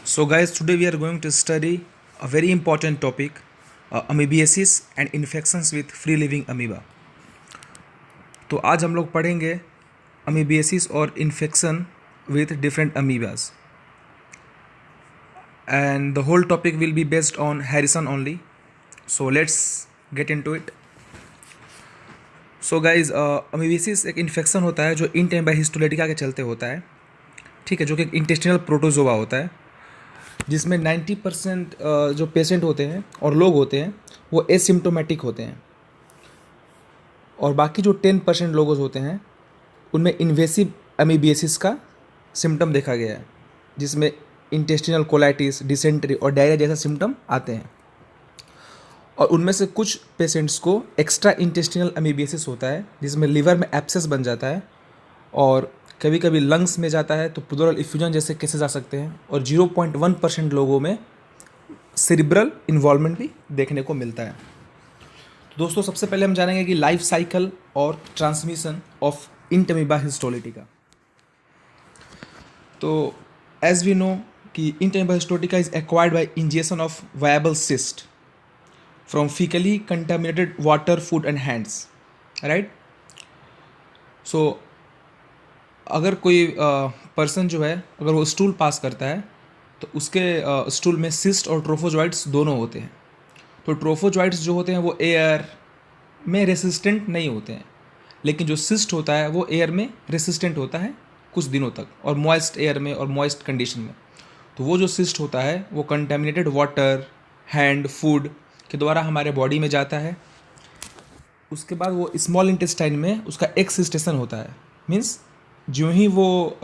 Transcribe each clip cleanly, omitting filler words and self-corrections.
So, guys, today we are going to study a very important topic, amoebiasis and infections with free living amoeba. तो आज हम लोग पढ़ेंगे amoebiasis और infection with different amoebas, and the whole topic will be based on Harrison only. So let's get into it. So guys, amoebiasis एक infection होता है जो इंटेम्बा हिस्टोलेटिका के चलते होता है, ठीक है, जो कि इंटेस्टिनल प्रोटोजोआ होता है, जिसमें 90% जो पेशेंट होते हैं और लोग होते हैं वो एसिम्टोमेटिक होते हैं, और बाकी जो 10% लोग होते हैं उनमें इन्वेसिव अमीबियासिस का सिम्टम देखा गया है, जिसमें इंटेस्टिनल कोलाइटिस, डिसेंट्री और डायरिया जैसा सिम्टम आते हैं। और उनमें से कुछ पेशेंट्स को एक्स्ट्रा इंटेस्टिनल अमीबियासिस होता है, जिसमें लिवर में एब्सेस बन जाता है और कभी कभी लंग्स में जाता है, तो प्लूरल इफ्यूजन जैसे केसेस आ सकते हैं। और 0.1% लोगों में सेरिब्रल इन्वॉल्वमेंट भी देखने को मिलता है। तो दोस्तों, सबसे पहले हम जानेंगे कि लाइफ साइकिल और ट्रांसमिशन ऑफ इंटेमीबा हिस्टोलिटिका। तो एज वी नो कि Entamoeba histolytica is acquired by injection of viable cyst from faecally contaminated water, food and hands, right. So अगर कोई पर्सन जो है, अगर वो स्टूल पास करता है तो उसके स्टूल में सिस्ट और ट्रोफोजोइट्स दोनों होते हैं। तो ट्रोफोजोइट्स जो होते हैं वो एयर में रेसिस्टेंट नहीं होते हैं, लेकिन जो सिस्ट होता है वो एयर में रेसिस्टेंट होता है कुछ दिनों तक, और मॉइस्ट एयर में और मॉइस्ट कंडीशन में। तो वो जो सिस्ट होता है वो कंटेमिनेटेड वाटर, हैंड, फूड के द्वारा हमारे बॉडी में जाता है। उसके बाद वो स्मॉल इंटेस्टाइन में उसका एक्सिस्टेशन होता है, मीन्स जो ही वो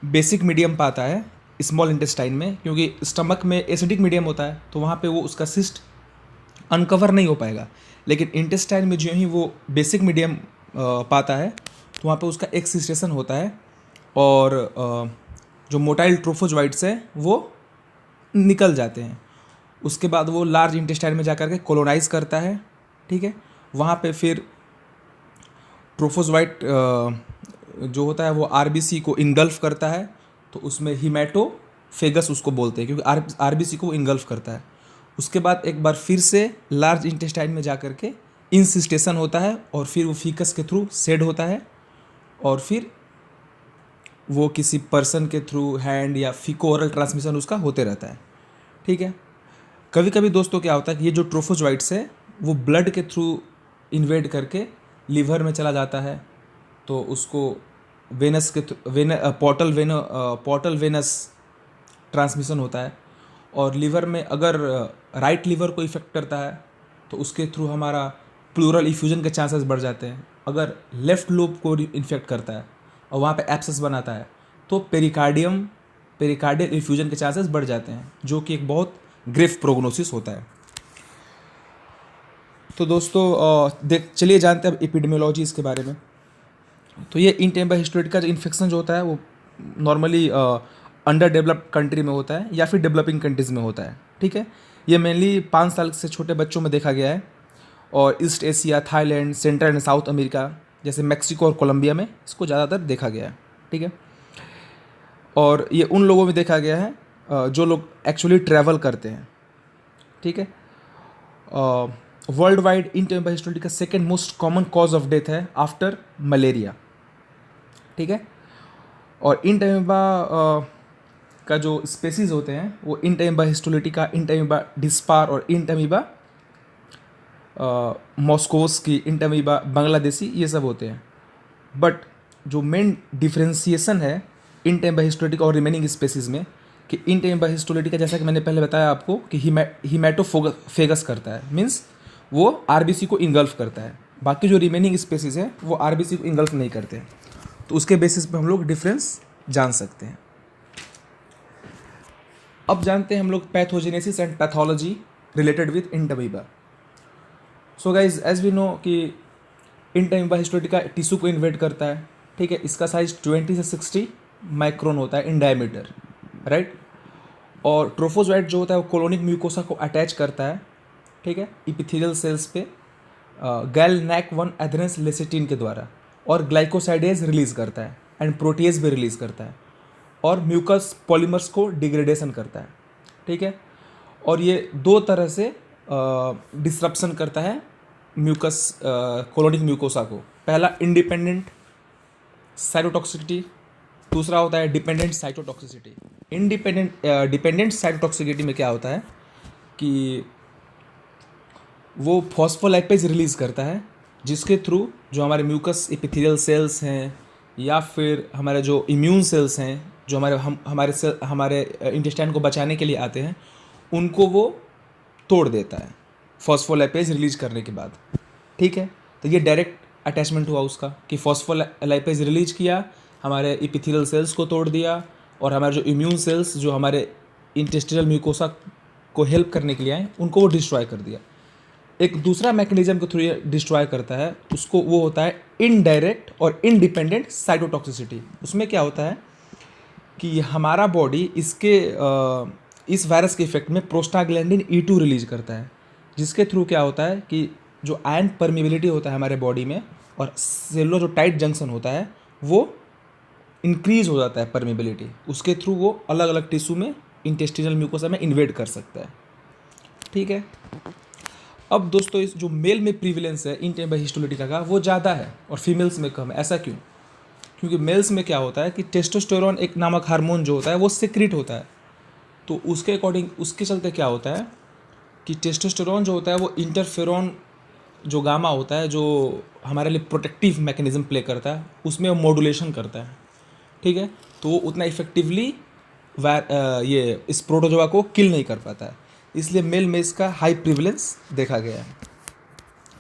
बेसिक मीडियम पाता है स्मॉल इंटेस्टाइन में, क्योंकि स्टमक में एसिडिक मीडियम होता है तो वहाँ पे वो उसका सिस्ट अनकवर नहीं हो पाएगा। लेकिन इंटेस्टाइन में जो ही वो बेसिक मीडियम पाता है तो वहाँ पे उसका एक्सिस्टेशन होता है, और जो मोटाइल ट्रोफोजोइट्स है वो निकल जाते हैं। उसके बाद वो लार्ज इंटेस्टाइन में जाकर के कोलोनाइज करता है, ठीक है। वहाँ पे फिर ट्रोफोजोइट जो होता है वो आरबीसी को इंगल्फ करता है, तो उसमें हीमेटोफेगस उसको बोलते हैं, क्योंकि आरबीसी को इंगल्फ करता है। उसके बाद एक बार फिर से लार्ज इंटेस्टाइन में जाकर के इंसिस्टेशन होता है, और फिर वो फीकस के थ्रू सेड होता है, और फिर वो किसी पर्सन के थ्रू हैंड या फीको ओरल ट्रांसमिशन उसका होते रहता है, ठीक है। कभी कभी दोस्तों क्या होता है कि ये जो ट्रोफोजोइट्स है वो ब्लड के थ्रू इन्वेड करके लीवर में चला जाता है, तो उसको वेनस के पोर्टल वेनस ट्रांसमिशन होता है। और लीवर में अगर राइट लीवर को इफेक्ट करता है तो उसके थ्रू हमारा प्लूरल इफ्यूजन के चांसेस बढ़ जाते हैं। अगर लेफ्ट लोब को इन्फेक्ट करता है और वहाँ पे एब्सेस बनाता है तो पेरिकार्डियल इफ्यूजन के चांसेस बढ़ जाते हैं, जो कि एक बहुत ग्रेव प्रोग्नोसिस होता है। तो दोस्तों चलिए जानते हैं अब एपिडेमियोलॉजी इसके बारे में। तो ये इंटेम्बा हिस्टोलिटिका इन्फेक्शन जो होता है वो नॉर्मली अंडर डेवलप्ड कंट्री में होता है या फिर डेवलपिंग कंट्रीज़ में होता है, ठीक है। ये मेनली 5 साल से छोटे बच्चों में देखा गया है, और east Asia, Thailand, central and south America जैसे मैक्सिको और कोलंबिया में इसको ज़्यादातर देखा गया है, ठीक है। और ये उन लोगों में देखा गया है जो लोग एक्चुअली ट्रैवल करते हैं, ठीक है। Worldwide Entamoeba histolytica second most common cause of death है आफ्टर मलेरिया, ठीक है। और इंटेम्बा का जो स्पेसीज होते हैं वो इंटेम्बा हिस्टोलिटिका, इंटेम्बा डिस्पार और इंटेम्बा मॉस्कोवस्की, इंटेम्बा बांग्लादेशी, ये सब होते हैं। बट जो मेन डिफ्रेंसिएशन है इंटेम्बा हिस्टोलिटिका और रिमेनिंग स्पेसीज में, कि इंटेम्बा हिस्टोलिटिका जैसा कि मैंने पहले बताया आपको कि हीमेटोफेगस करता है, मीन्स वो आरबीसी को इंगल्फ करता है। बाकी जो रिमेनिंग स्पेसीज है वो आरबीसी को इंगल्फ नहीं करते। तो उसके बेसिस पे हम लोग डिफरेंस जान सकते हैं। अब जानते हैं हम लोग pathogenesis and pathology related with Entamoeba. So guys, as we know कि इंटेमीबा हिस्टोलिटिका टिश्यू को इन्वेड करता है, ठीक है। इसका साइज 20 से 60 माइक्रोन होता है इन डायमीटर, राइट। और ट्रोफोजोइट जो होता है वो कोलोनिक म्यूकोसा को अटैच करता है, ठीक है, इपिथेलियल सेल्स पे गैल-NAC1 एथेरेंस लेसिटिन के द्वारा, और ग्लाइकोसाइडेज रिलीज़ करता है एंड प्रोटीएज भी रिलीज़ करता है। और म्यूकस पॉलीमर्स को डिग्रेडेशन करता है, ठीक है। और ये दो तरह से डिसरप्शन करता है म्यूकस कोलोनिक म्यूकोसा को। पहला इंडिपेंडेंट साइटोटॉक्सिसिटी, दूसरा होता है डिपेंडेंट साइटोटॉक्सिसिटी। डिपेंडेंट साइटोटॉक्सिसिटी में क्या होता है कि वो फॉस्फोलाइपेज रिलीज़ करता है, जिसके थ्रू जो हमारे म्यूकस एपिथेलियल सेल्स हैं या फिर हमारे जो इम्यून सेल्स हैं जो हमारे इंटेस्टाइन को बचाने के लिए आते हैं, उनको वो तोड़ देता है फॉस्फोलाइपेज रिलीज करने के बाद, ठीक है। तो ये डायरेक्ट अटैचमेंट हुआ उसका कि फॉस्फोलाइपेज रिलीज किया, हमारे एपिथेलियल सेल्स को तोड़ दिया, और हमारे जो इम्यून सेल्स जो हमारे इंटेस्टिनल म्यूकोसा को हेल्प करने के लिए आए, उनको वो डिस्ट्रॉय कर दिया। एक दूसरा मैकेनिज्म के थ्रू ये डिस्ट्रॉय करता है, उसको वो होता है इनडायरेक्ट और इनडिपेंडेंट साइटोटॉक्सिसिटी। उसमें क्या होता है कि हमारा बॉडी इस वायरस के इफेक्ट में प्रोस्टाग्लैंडिन E2 रिलीज करता है, जिसके थ्रू क्या होता है कि जो आयन परमिबिलिटी होता है हमारे बॉडी में और सेलुलर जो टाइट जंक्शन होता है वो इंक्रीज हो जाता है परमिबिलिटी। उसके थ्रू वो अलग अलग टिश्यू में इंटेस्टिनल म्यूकोसा में इन्वेड कर सकता है, ठीक है। अब दोस्तों इस जो मेल में प्रीविलेंस है इंटेम्बा हिस्टोलिटिका का वो ज़्यादा है और फीमेल्स में कम है। ऐसा क्यों? क्योंकि मेल्स में क्या होता है कि टेस्टोस्टेरोन एक नामक हार्मोन जो होता है वो सिक्रीट होता है, तो उसके अकॉर्डिंग उसके चलते क्या होता है कि टेस्टोस्टेरोन जो होता है वो इंटरफेरॉन जो गामा होता है जो हमारे लिए प्रोटेक्टिव मैकेनिज्म प्ले करता है, उसमें वो मॉड्यूलेशन करता है, ठीक है। तो वो उतना इफेक्टिवली ये इस प्रोटोजोआ को किल नहीं कर पाता है, इसलिए मेल में इसका हाई प्रिविलेंस देखा गया है,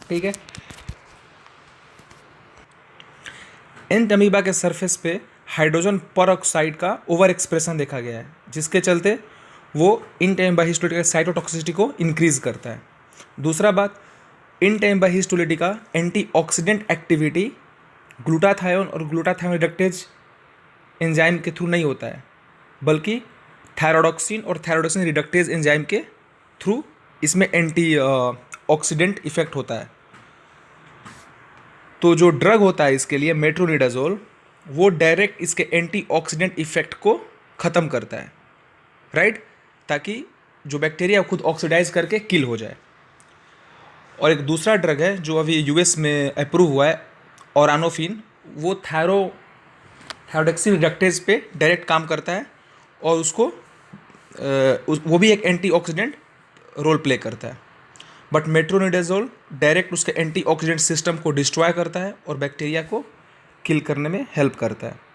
ठीक है। एंट अमीबा के सरफेस पे हाइड्रोजन परऑक्साइड का ओवर एक्सप्रेशन देखा गया है, जिसके चलते वो इंटेम्बा हिस्टोलिटिका साइटोटॉक्सिसिटी को इंक्रीज करता है। दूसरा बात, इंटेम्बा हिस्टोलिटिका एंटीऑक्सीडेंट एक्टिविटी ग्लूटाथायोन और ग्लूटाथायोन रिडक्टेज एंजाइम के थ्रू नहीं होता है, बल्कि थायरोडॉक्सिन और थायरोडॉक्सिन रिडक्टेज एंजाइम के थ्रू इसमें एंटी ऑक्सीडेंट इफेक्ट होता है। तो जो ड्रग होता है इसके लिए मेट्रोनिडाजोल, वो डायरेक्ट इसके एंटीऑक्सीडेंट इफेक्ट को ख़त्म करता है, राइट, ताकि जो बैक्टीरिया खुद ऑक्सीडाइज करके किल हो जाए। और एक दूसरा ड्रग है जो अभी यूएस में अप्रूव हुआ है, औरानोफिन, वो थायरोडॉक्सिन रिडक्टेज पे डायरेक्ट काम करता है और वो भी एक एंटीऑक्सीडेंट रोल प्ले करता है। बट मेट्रोनिडाजोल डायरेक्ट उसके एंटीऑक्सीडेंट सिस्टम को डिस्ट्रॉय करता है और बैक्टीरिया को किल करने में हेल्प करता है।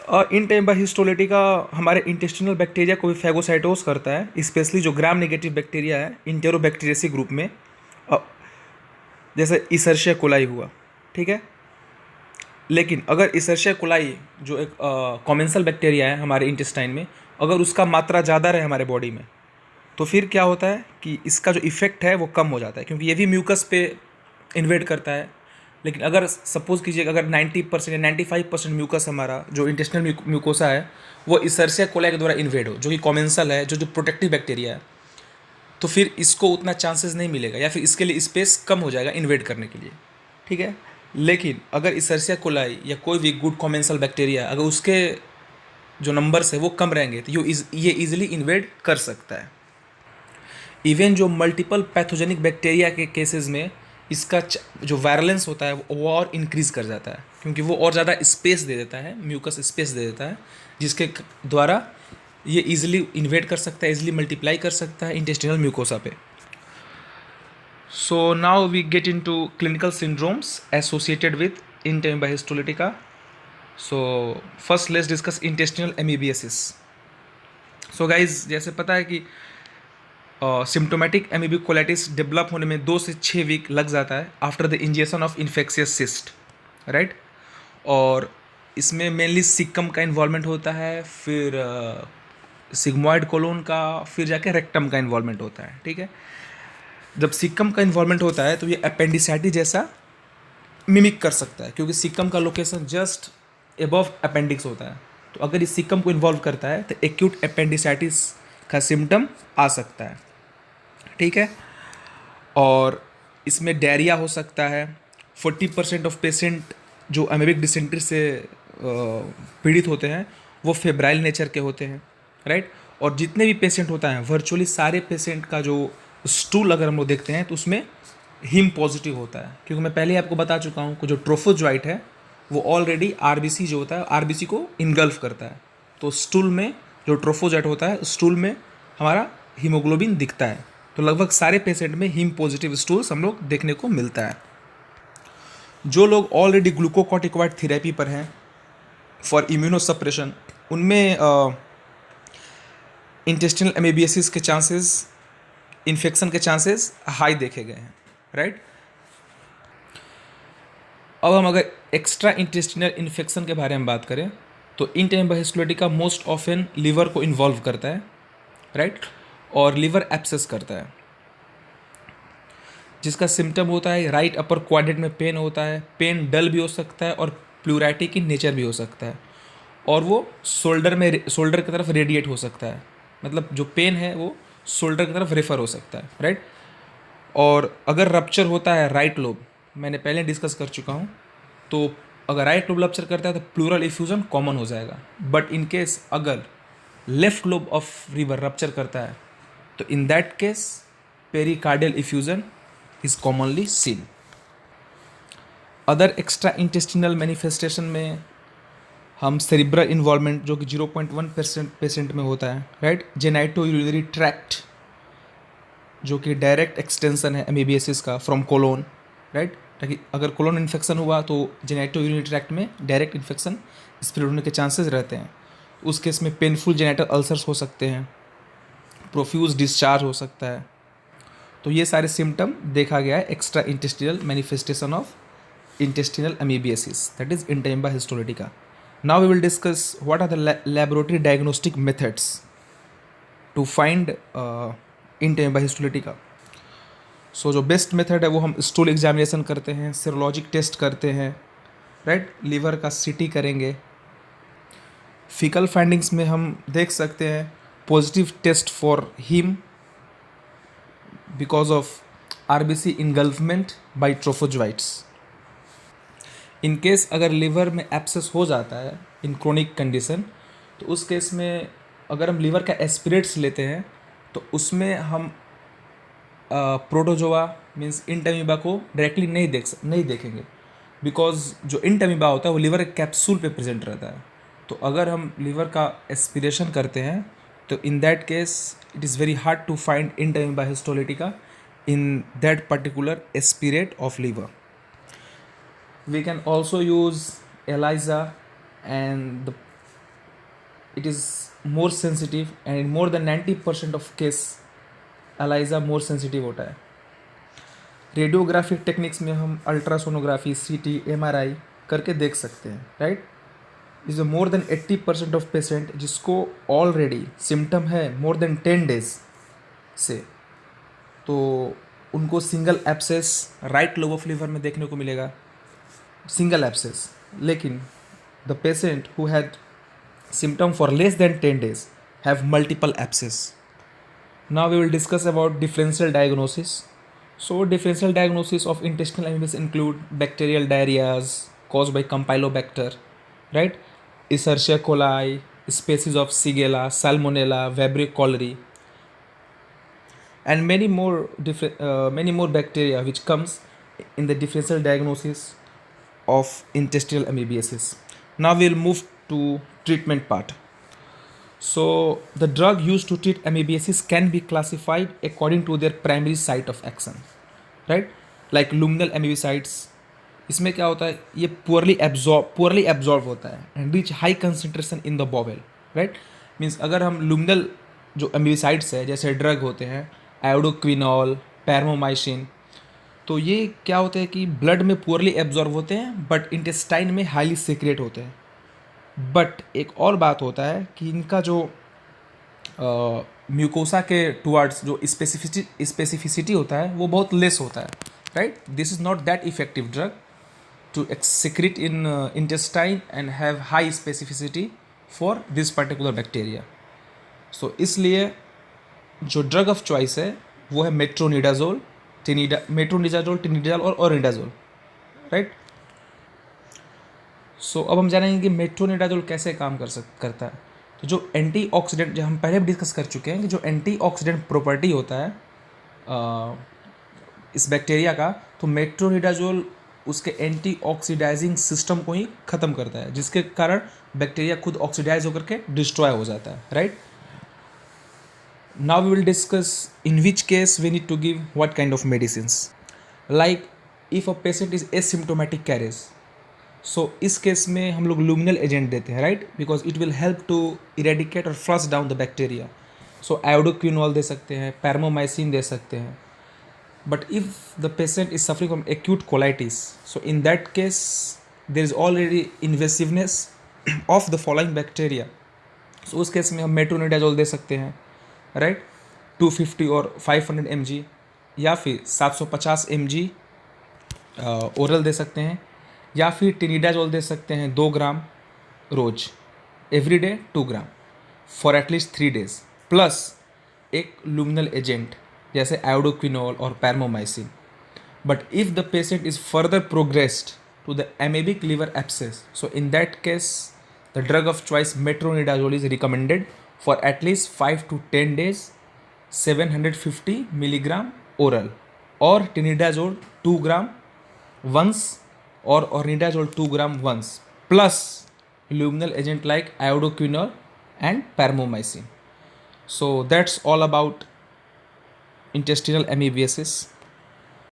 और इंटेम्बा हिस्टोलिटिका हमारे इंटेस्टिनल बैक्टीरिया को भी फैगोसाइटोस करता है, स्पेशली जो ग्राम नेगेटिव बैक्टीरिया है इंटेरोबैक्टीरियसी ग्रुप में, जैसे इसर्शिया कोलाई हुआ, ठीक है। लेकिन अगर इसर्शिया कोलाई जो एक कॉमेंसल बैक्टीरिया है हमारे इंटेस्टाइन में, अगर उसका मात्रा ज़्यादा रहे हमारे बॉडी में, तो फिर क्या होता है कि इसका जो इफ़ेक्ट है वो कम हो जाता है, क्योंकि ये भी म्यूकस पे इन्वेड करता है। लेकिन अगर सपोज कीजिएगा अगर 90% या 95% म्यूकस हमारा जो इंटेस्टिनल म्यूकोसा है वो इसर्शिया कोलाई के द्वारा इन्वेड हो, जो कि कॉमेंसल है, जो प्रोटेक्टिव बैक्टीरिया है, तो फिर इसको उतना चांसेस नहीं मिलेगा या फिर इसके लिए स्पेस कम हो जाएगा इन्वेड करने के लिए, ठीक है। लेकिन अगर इसर्शिया कोलाई या कोई भी गुड कॉमेंसल बैक्टीरिया अगर उसके जो नंबर्स है वो कम रहेंगे तो ये ईजिली इन्वेड कर सकता है। इवन जो मल्टीपल पैथोजेनिक बैक्टीरिया के केसेस में इसका जो वायरलेंस होता है वो और इंक्रीज़ कर जाता है, क्योंकि वो और ज़्यादा स्पेस दे देता है, म्यूकस स्पेस दे देता है, जिसके द्वारा ये इजीली इन्वेड कर सकता है, इजीली मल्टीप्लाई कर सकता है इंटेस्टिनल म्यूकोसा पे। So now we get into clinical syndromes associated with Entamoeba histolytica. So first let's discuss intestinal amoebiasis. So guys, जैसे पता है कि सिम्टोमेटिक एमीबिक कोलाइटिस डेवलप होने में 2 से 6 वीक लग जाता है after the injection of infectious cyst, right. और इसमें मेनली सिक्कम का इन्वॉल्वमेंट होता है, फिर सिग्मॉइड कोलोन का, फिर जाके रेक्टम का इन्वॉल्वमेंट होता है, ठीक है। जब सिक्कम का इन्वॉल्वमेंट होता है तो ये अपेंडिसाइटिस जैसा मिमिक कर सकता है, क्योंकि सिक्कम का लोकेशन जस्ट एबव अपेंडिक्स होता है। तो अगर इस सिक्कम को इन्वॉल्व करता है तो एक्यूट अपेंडिसाइटिस का सिम्टम आ सकता है, ठीक है। और इसमें डायरिया हो सकता है। 40% ऑफ पेशेंट जो एमीबिक डिसेंट्री से पीड़ित होते हैं वो फेब्राइल नेचर के होते हैं, राइट। और जितने भी पेशेंट होता है वर्चुअली सारे पेशेंट का जो स्टूल अगर हम लोग देखते हैं तो उसमें हीम पॉजिटिव होता है, क्योंकि मैं पहले ही आपको बता चुका हूँ कि जो ट्रोफोजोइट है वो ऑलरेडी आरबीसी जो होता है आरबीसी को इनगल्फ करता है। तो स्टूल में जो ट्रोफोजोइट होता है स्टूल में हमारा हीमोग्लोबिन दिखता है। तो लगभग सारे पेशेंट में हीम पॉजिटिव स्टूल्स हम लोग देखने को मिलता है। जो लोग ऑलरेडी ग्लूकोकॉर्टिकॉइड थेरेपी पर हैं फॉर इम्यूनोसप्रेशन, उनमें इंटेस्टिनल एमेबियासिस के चांसेस, इन्फेक्शन के चांसेस हाई देखे गए हैं, राइट। अब हम अगर एक्स्ट्रा इंटेस्टिनल इन्फेक्शन के बारे में बात करें तो इंटेम्बोहिस्टोलिटिका मोस्ट ऑफन लीवर को इन्वॉल्व करता है, राइट, और लीवर एब्सेस करता है, जिसका सिम्टम होता है राइट अपर क्वाड्रेंट में पेन होता है। पेन डल भी हो सकता है और प्लूरैटिक इन नेचर भी हो सकता है, और वो शोल्डर की तरफ रेडिएट हो सकता है। मतलब जो पेन है वो शोल्डर की तरफ रेफर हो सकता है, राइट। और अगर रप्चर होता है राइट लोब, मैंने पहले डिस्कस कर चुका हूँ, तो अगर राइट लोब रप्चर करता है तो प्लूरल इफ्यूजन कॉमन हो जाएगा। बट इन केस अगर left lobe of river rupture करता है तो in that case pericardial effusion is commonly seen. Other extra intestinal manifestation में हम सेरिब्रल इन्वॉल्वमेंट जो कि 0.1% पेशेंट में होता है, राइट। जेनाइटो यूरिनरी ट्रैक्ट जो कि डायरेक्ट एक्सटेंशन है एमेबियासिस का फ्रॉम कोलोन, राइट। ताकि अगर कोलोन इन्फेक्शन हुआ तो जेनाइटो यूरिनरी ट्रैक्ट में डायरेक्ट इन्फेक्शन स्प्रेड होने के चांसेस रहते हैं। उस केस में पेनफुल जेनाइटल अल्सर्स हो सकते हैं, प्रोफ्यूज डिस्चार्ज हो सकता है। तो ये सारे सिम्टम देखा गया है extra intestinal manifestation of intestinal amoebiasis, that is Entaimba histolytica. Now we will discuss what are the laboratory diagnostic methods to find Entaimba histolytica. So जो बेस्ट मेथड है वो हम स्टूल एग्जामिनेशन करते हैं, सीरोलॉजिक टेस्ट करते हैं, राइट, लीवर का सीटी करेंगे। फीकल फाइंडिंग्स में हम देख सकते हैं positive test for haem because of RBC engulfment by trophozoites. In case अगर लीवर में एब्सेस हो जाता है इन क्रोनिक कंडीशन, तो उस केस में अगर हम लीवर का एस्पिरेट्स लेते हैं तो उसमें हम प्रोटोजोआ मीन्स इंटमीबा को डायरेक्टली नहीं देखेंगे, बिकॉज जो इंटमीबा होता है वो लीवर के कैप्सूल पे प्रेजेंट रहता है। तो अगर हम लीवर का एस्पिरेशन करते हैं तो in that case it is very hard to find Entamoeba histolytica in that particular aspirate of liver. We can also use ELISA, and it is more sensitive, and in more than 90% of case ELISA more sensitive होता है। Radiographic techniques में हम ultrasonography, CT, MRI करके देख सकते हैं, right. Is more than 80% of patient जिसको already symptom है मोर देन 10 days से, तो उनको single abscess right lobe of liver में देखने को मिलेगा, सिंगल एब्सेस। लेकिन the patient who had symptom for less than 10 days have multiple abscess. Now we will discuss about differential diagnosis. So differential diagnosis of intestinal amoebiasis include bacterial diarrheas caused by Campylobacter, right, Escherichia coli, species of Shigella, Salmonella, Vibrio cholerae, and many more bacteria which comes in the differential diagnosis of intestinal amoebiasis. Now we will move to treatment part. So the drug used to treat amoebiasis can be classified according to their primary site of action, right, like luminal amoebicides. इसमें क्या होता है, ये poorly absorb होता है and reach high concentration in the bowel, right, means अगर हम luminal जो amoebicides है जैसे ड्रग होते हैं आयोडोक्विनॉल, पैरमोमाइसिन, तो ये क्या होते हैं कि ब्लड में पुअरली एब्जॉर्ब होते हैं बट इंटेस्टाइन में हाईली सीक्रेट होते हैं। बट एक और बात होता है कि इनका जो म्यूकोसा के टुवर्ड्स जो स्पेसिफिसिटी होता है वो बहुत लेस होता है, right. This is not that effective drug to secrete in intestine and have high specificity for this particular bacteria. So इसलिए जो ड्रग ऑफ चॉइस है वो है मेट्रोनिडाजोल, टिनिडाजोल और ओरिडाजोल, राइट। सो अब हम जानेंगे कि मेट्रोनिडाजोल कैसे काम करता है। तो जो एंटीऑक्सीडेंट, जो हम पहले भी डिस्कस कर चुके हैं कि जो एंटीऑक्सीडेंट प्रॉपर्टी होता है इस बैक्टीरिया का, तो मेट्रोनिडाजोल उसके एंटीऑक्सीडाइजिंग सिस्टम को ही ख़त्म करता है, जिसके कारण बैक्टीरिया खुद ऑक्सीडाइज होकर के डिस्ट्रॉय हो जाता है, right. Now we will discuss in which case we need to give what kind of medicines. Like if a patient is asymptomatic carriers, so इस केस में हम लोग लुमिनल एजेंट देते हैं, right, because it will help to eradicate और flush down the bacteria. So iodoquinol दे सकते हैं, पैरामोमाइसिन दे सकते हैं। But if the patient is suffering from acute colitis, so in that case there is already invasiveness of the following bacteria. So उस case में हम metronidazole दे सकते हैं, राइट, 250 और 500 mg, या फिर 750 mg ओरल दे सकते हैं, या फिर टिनिडाजोल दे सकते हैं 2 ग्राम रोज, every day 2 gram for at least 3 days, plus एक लुमिनल एजेंट जैसे आयोडोक्विनोल और paromomycin. But if the patient is further progressed to the amebic liver abscess, so in that case the drug of choice metronidazole is recommended for at least 5 to 10 days, 750 milligram oral, और tinidazole 2 gram once, or ornidazole 2 gram once, plus luminal agent like iodoquinol and paramomycin. So that's all about intestinal amoebiasis.